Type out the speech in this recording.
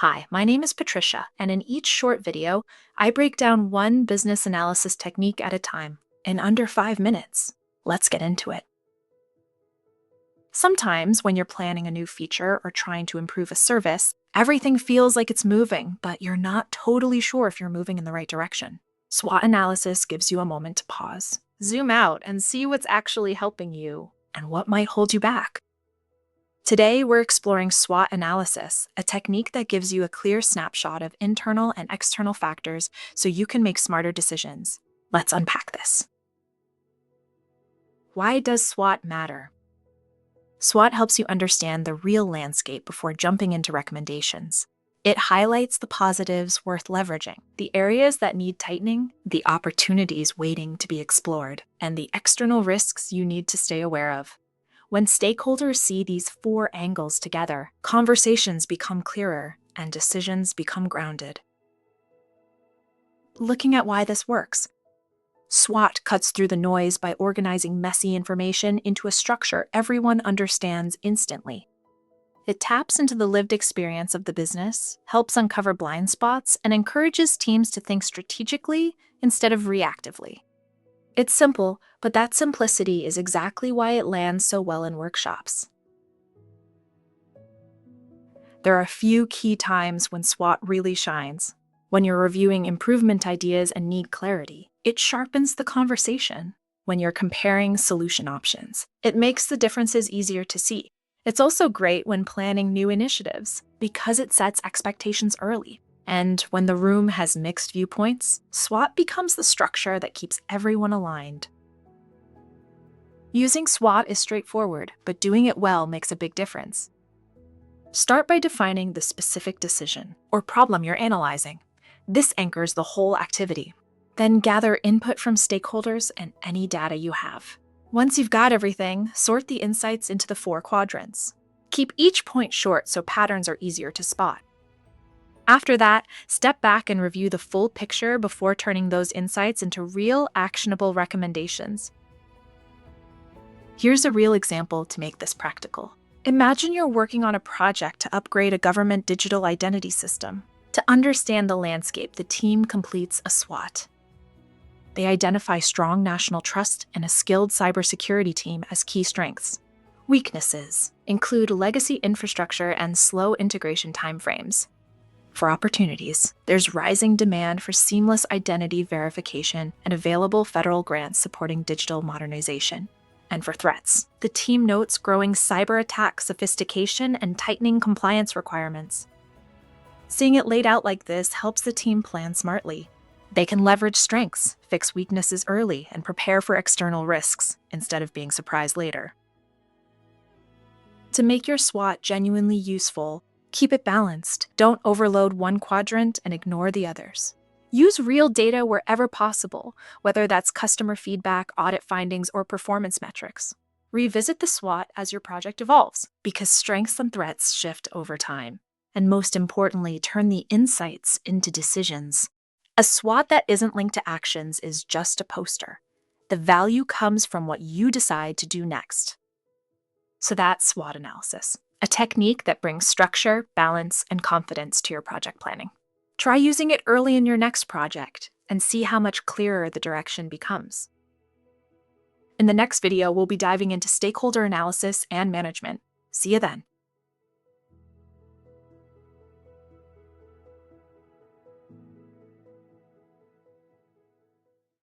Hi, my name is Patricia, and in each short video, I break down one business analysis technique at a time in under 5 minutes. Let's get into it. Sometimes, when you're planning a new feature or trying to improve a service, everything feels like it's moving, but you're not totally sure if you're moving in the right direction. SWOT analysis gives you a moment to pause, zoom out, and see what's actually helping you and what might hold you back. Today, we're exploring SWOT analysis, a technique that gives you a clear snapshot of internal and external factors so you can make smarter decisions. Let's unpack this. Why does SWOT matter? SWOT helps you understand the real landscape before jumping into recommendations. It highlights the positives worth leveraging, the areas that need tightening, the opportunities waiting to be explored, and the external risks you need to stay aware of. When stakeholders see these four angles together, conversations become clearer and decisions become grounded. Looking at why this works. SWOT cuts through the noise by organizing messy information into a structure everyone understands instantly. It taps into the lived experience of the business, helps uncover blind spots, and encourages teams to think strategically instead of reactively. It's simple, but that simplicity is exactly why it lands so well in workshops. There are a few key times when SWOT really shines. When you're reviewing improvement ideas and need clarity, it sharpens the conversation. When you're comparing solution options, it makes the differences easier to see. It's also great when planning new initiatives because it sets expectations early. And when the room has mixed viewpoints, SWOT becomes the structure that keeps everyone aligned. Using SWOT is straightforward, but doing it well makes a big difference. Start by defining the specific decision or problem you're analyzing. This anchors the whole activity. Then gather input from stakeholders and any data you have. Once you've got everything, sort the insights into the 4 quadrants. Keep each point short so patterns are easier to spot. After that, step back and review the full picture before turning those insights into real, actionable recommendations. Here's a real example to make this practical. Imagine you're working on a project to upgrade a government digital identity system. To understand the landscape, the team completes a SWOT. They identify strong national trust and a skilled cybersecurity team as key strengths. Weaknesses include legacy infrastructure and slow integration timeframes. For opportunities, there's rising demand for seamless identity verification and available federal grants supporting digital modernization. And for threats, the team notes growing cyber attack sophistication and tightening compliance requirements. Seeing it laid out like this helps the team plan smartly. They can leverage strengths, fix weaknesses early, and prepare for external risks instead of being surprised later. To make your SWOT genuinely useful, keep it balanced. Don't overload one quadrant and ignore the others. Use real data wherever possible, whether that's customer feedback, audit findings, or performance metrics. Revisit the SWOT as your project evolves, because strengths and threats shift over time. And most importantly, turn the insights into decisions. A SWOT that isn't linked to actions is just a poster. The value comes from what you decide to do next. So that's SWOT analysis, a technique that brings structure, balance, and confidence to your project planning. Try using it early in your next project and see how much clearer the direction becomes. In the next video, we'll be diving into stakeholder analysis and management. See you then.